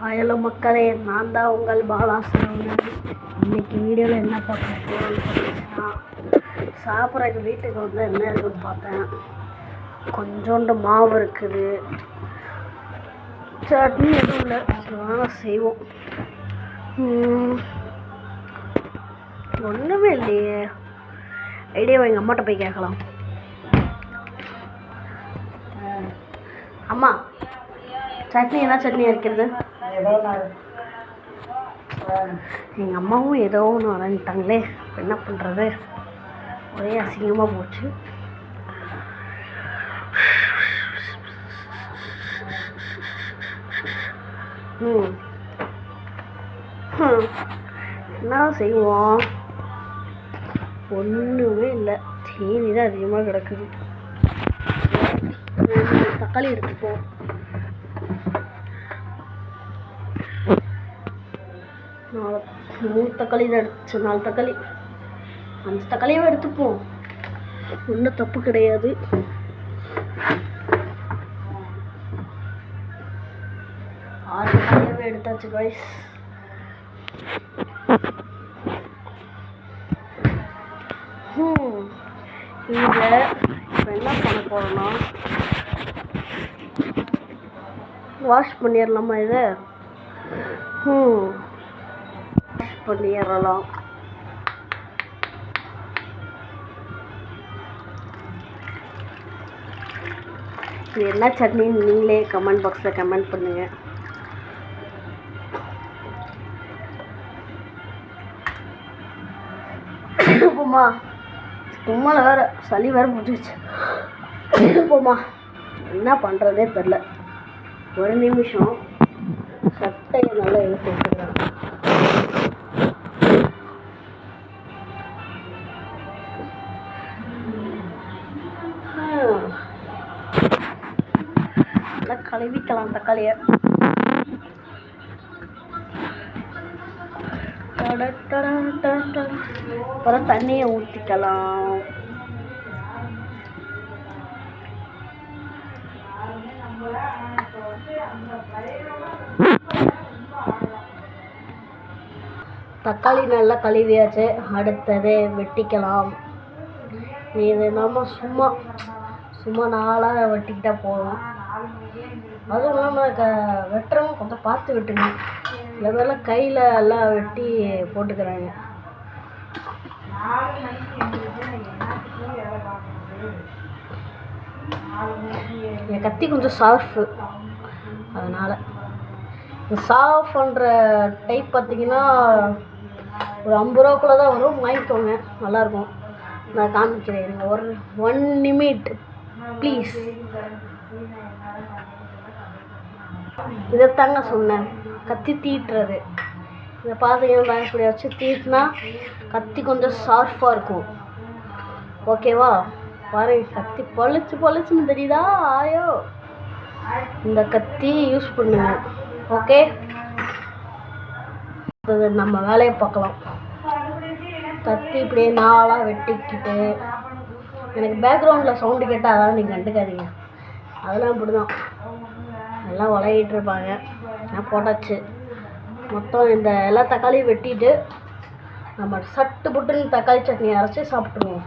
Hello மக்களே, நான் தான் உங்கள் பாலாசரவணன். இன்னைக்கு வீடியோவில் என்ன பார்க்க போகிறோம்னு பார்த்தீங்கன்னா, சாப்பிட்றதுக்கு வீட்டுக்கு வந்து என்ன இருக்குன்னு பார்த்தேன். கொஞ்சோண்டு மாவு இருக்குது, சட்னி எதுவும் இல்லை, அதனால செய்வோம். ஒன்றுமே இல்லையே, ஐடியாவை எங்கள் அம்மாட்ட போய் கேட்கலாம். அம்மா, சட்னி என்ன சட்னி அரைக்கிறது? எங்கள் அம்மாவும் ஏதோ ஒன்று வரன்ட்டாங்களே, என்ன பண்ணுறது? ஒரே அசிங்கமாக போச்சு. என்ன செய்வோம்? ஒன்றுமே இல்லை, தீனி தான் அதிகமாக கிடக்குது. தக்காளி எடுத்துப்போம். மூணு தக்காளி தான் எடுத்துச்சு, 4 தக்காளி 5 தக்காளியாவே எடுத்துப்போம், ஒன்றும் தப்பு கிடையாது. ஆறு தக்காளியாவே எடுத்தாச்சு கைஸ். இதில் இப்போ என்ன பண்ண போகிறோன்னா, வாஷ் பண்ணிடலாமா? இதை பண்ணிடலாம். இது என்ன சட்னின்னு நீங்களே கமெண்ட் பாக்ஸில் கமெண்ட் பண்ணுங்கள். போமா, தும்மலை வேறு, சளி வேறு பிடிச்சிச்சு. போமா, என்ன பண்ணுறதே தெரில. ஒரு நிமிஷம் சட்டையை நல்லா எழுத்து வச்சுக்கிறேன். நல்லா கழுவிக்கலாம் தக்காளியை. அப்புறம் தண்ணியை ஊற்றிக்கலாம். தக்காளி நல்லா கழுவியாச்சு, அடுத்தது வெட்டிக்கலாம். இது நம்ம சும்மா நாளாக வெட்டிக்கிட்டால் போதும். அதுவும் இல்லாமல் வெட்டுறவங்க கொஞ்சம் பார்த்து வெட்டுங்க. சில பேர்லாம் கையில் எல்லாம் வெட்டி போட்டுக்கிறாங்க. என் கத்தி கொஞ்சம் ஷார்ப்பு, அதனால் சாஃப் பண்ணுற டைப் பார்த்திங்கன்னா ஒரு 50 ரூபாக்குள்ளே தான் வரும், வாங்கிக்கோங்க, நல்லாயிருக்கும். நான் காமிக்கிறேன், எனக்கு ஒரு 1 நிமிட் ப்ளீஸ். இதைத்தாங்க சொன்னேன், கத்தி தீட்டுறது. இதை பார்த்தீங்கன்னா இப்படி வச்சு தீட்டினா கத்தி கொஞ்சம் ஷார்ப்பாக இருக்கும், ஓகேவா? பாருங்க, கத்தி பளிச்சுன்னு தெரியுதா? ஆயோ, இந்த கத்தி யூஸ் பண்ணுங்க, ஓகே? நம்ம வேலையை பார்க்கலாம். கத்தி இப்படியே நாளாக வெட்டிக்கிட்டு, எனக்கு பேக்ரவுண்டில் சவுண்டு கேட்டால் அதெல்லாம் நீங்கள் கண்டுக்காதீங்க, அதெல்லாம் இப்படி தான் எல்லாம் உலகிட்டு இருப்பாங்க. நான் போட்டாச்சு மொத்தம். இந்த எல்லா தக்காளியும் வெட்டிட்டு நம்ம சட்டு புட்டுன்னு தக்காளி சட்னி அரைச்சி சாப்பிட்ருவோம்.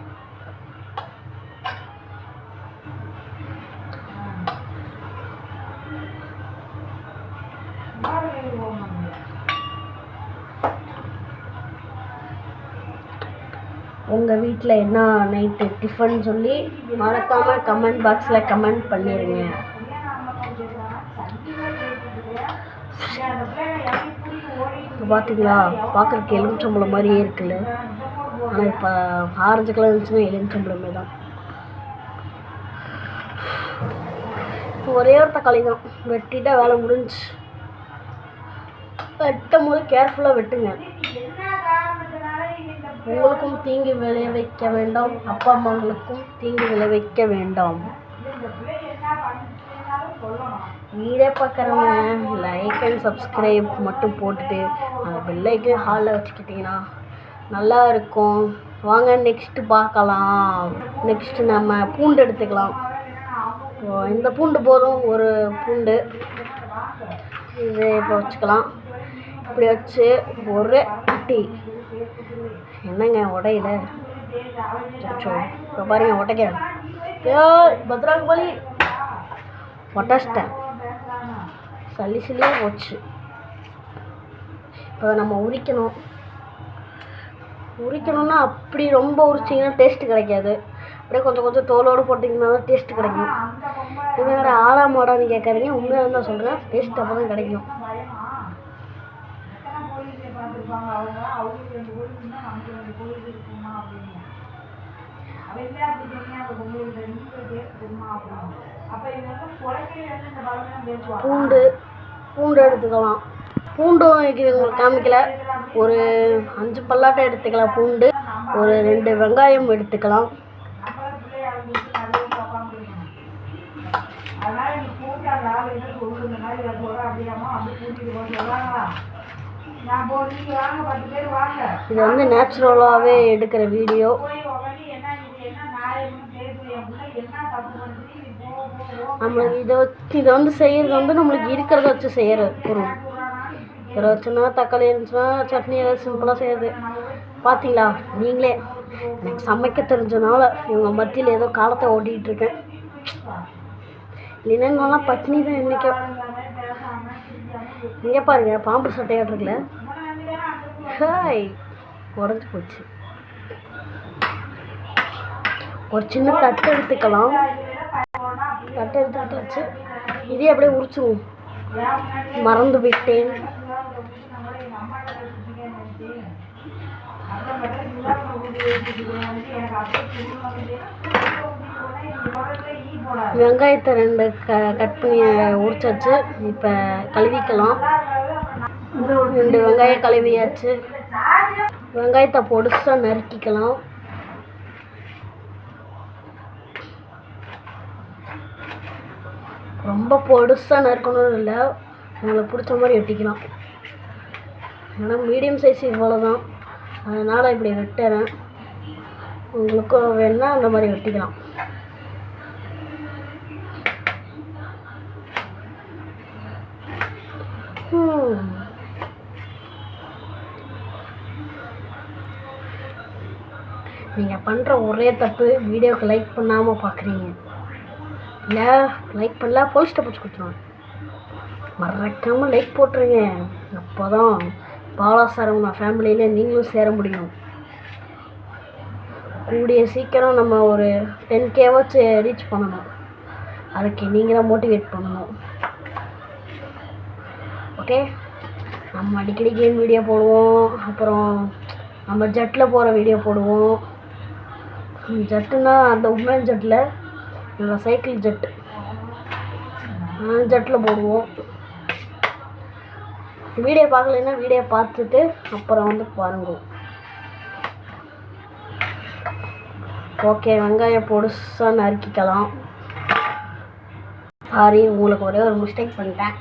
உங்கள் வீட்டில் என்ன நைட்டு டிஃபன் சொல்லி மறக்காமல் கமெண்ட் பாக்ஸில் கமெண்ட் பண்ணிடுங்க. இப்போ பார்த்தீங்களா, பார்க்குறதுக்கு எலுமிச்சம்பழம் மாதிரியே இருக்குல்ல, ஆனால் இப்போ ஆரஞ்சு கலர் இருந்துச்சுன்னா எலுமிச்சம்பழமே தான். ஒரே ஒரு தக்காளி தான் வெட்டிட்டா வேலை முடிஞ்சு. வெட்டும் போது கேர்ஃபுல்லாக வெட்டுங்க. உங்களுக்கும் தீங்கு விளைவிக்க வேண்டாம், அப்பா அம்மாங்களுக்கும் தீங்கு விளைவிக்க வேண்டாம். வீடியோ பார்க்குறவங்க லைக் அண்ட் சப்ஸ்கிரைப் மட்டும் போட்டுட்டு அந்த பெல்லைக்கு ஹாலில் வச்சுக்கிட்டிங்கன்னா நல்லா இருக்கும். வாங்க நெக்ஸ்ட்டு பார்க்கலாம். நெக்ஸ்ட்டு நம்ம பூண்டு எடுத்துக்கலாம். இந்த பூண்டு போதும், ஒரு பூண்டு இது இப்போ வச்சுக்கலாம். இப்படி வச்சு ஒரு அட்டி. என்னங்க உடையில இப்போ பாருங்க உடைக்கிறேன். பத்ராங்க பலி ஒட்டச்சிட்டேன். சல்லியாக போச்சு. இப்போ நம்ம உரிக்கணும்னா அப்படி ரொம்ப உரிச்சிங்கன்னா டேஸ்ட்டு கிடைக்காது. அப்படியே கொஞ்சம் கொஞ்சம் தோலோடு போட்டிங்கன்னா தான் டேஸ்ட்டு கிடைக்கும். இது வேறு ஆளா மாடான்னு கேட்காதீங்க, உண்மையாக தான் சொல்கிறேன். டேஸ்ட் அப்போ தான் கிடைக்கும். பூண்டு எடுத்துக்கலாம். பூண்டும் உங்களுக்கு காமிக்கல. ஒரு 5 பல்லாட்டை எடுத்துக்கலாம். பூண்டு ஒரு 2 வெங்காயம் எடுத்துக்கலாம். இது வந்து நேச்சுரலாகவே எடுக்கிற வீடியோ. நம்மளுக்கு இதை வந்து செய்கிறது வந்து நம்மளுக்கு இருக்கிறத வச்சு செய்கிற பொருள். இதில் வச்சுன்னா தக்காளி இருந்துச்சுன்னா சட்னி ஏதாவது சிம்பிளாக செய்கிறது. பார்த்தீங்களா நீங்களே, எனக்கு சமைக்க தெரிஞ்சனால இவங்க மத்தியில் ஏதோ காலத்தை ஓட்டிகிட்டு இருக்கேன். இல்லைன்னா நல்லா பட்னி தான் இன்றைக்கும். இங்கே பாருங்க பாம்பு சட்டையாக இருக்குல்ல, ஹாய் உடஞ்சி போச்சு. ஒரு சின்ன தட்டு எடுத்துக்கலாம். தட்டை எடுத்துக்கிட்டு வச்சு இதே அப்படியே உரிச்சுவோம். மறந்து விட்டேன். வெங்காயத்தை 2 கட் பண்ணி உரிச்சாச்சு. இப்போ கழுவிக்கலாம். 2 வெங்காயம் கழுவியாச்சு. வெங்காயத்தை பொடிசாக நறுக்கிக்கலாம். ரொம்ப பொடிசாக நறுக்கணும் இல்லை, உங்களுக்கு பிடிச்ச மாதிரி வெட்டிக்கலாம். ஏன்னா மீடியம் சைஸ் இவ்வளோ தான், அதனால் இப்படி வெட்டுறேன். உங்களுக்கும் வேணுன்னா அந்த மாதிரி வெட்டிக்கலாம். நீங்கள் பண்ணுற ஒரே தப்பு வீடியோவுக்கு லைக் பண்ணாமல் பார்க்குறீங்க. இல்லை லைக் பண்ணல போலீஸ் ஸ்டெப் கொடுத்துருவாங்க. மறக்காமல் லைக் போட்டுருங்க. அப்போ தான் பாலாசரவணா ஃபேமிலியில் நீங்களும் சேர முடியும். கூடிய சீக்கிரம் நம்ம ஒரு 10K வச்சு ரீச் பண்ணணும். அதுக்கு நீங்கள் தான் மோட்டிவேட் பண்ணணும். ஓகே, நம்ம அடிக்கடி கேம் வீடியோ போடுவோம். அப்புறம் நம்ம ஜட்டில் போகிற வீடியோ போடுவோம். ஜட்டுன்னா அந்த உமன் ஜட்டில் இல்லை சைக்கிள் ஜட்டு, ஜட்டில் போடுவோம். வீடியோ பார்க்கலைன்னா வீடியோ பார்த்துட்டு அப்புறம் வந்து பாருங்க. ஓகே, வெங்காயம் பொடிசாக நறுக்கிக்கலாம். சாரி, உங்களுக்கு ஒரே ஒரு மிஸ்டேக் பண்ணிட்டேன்.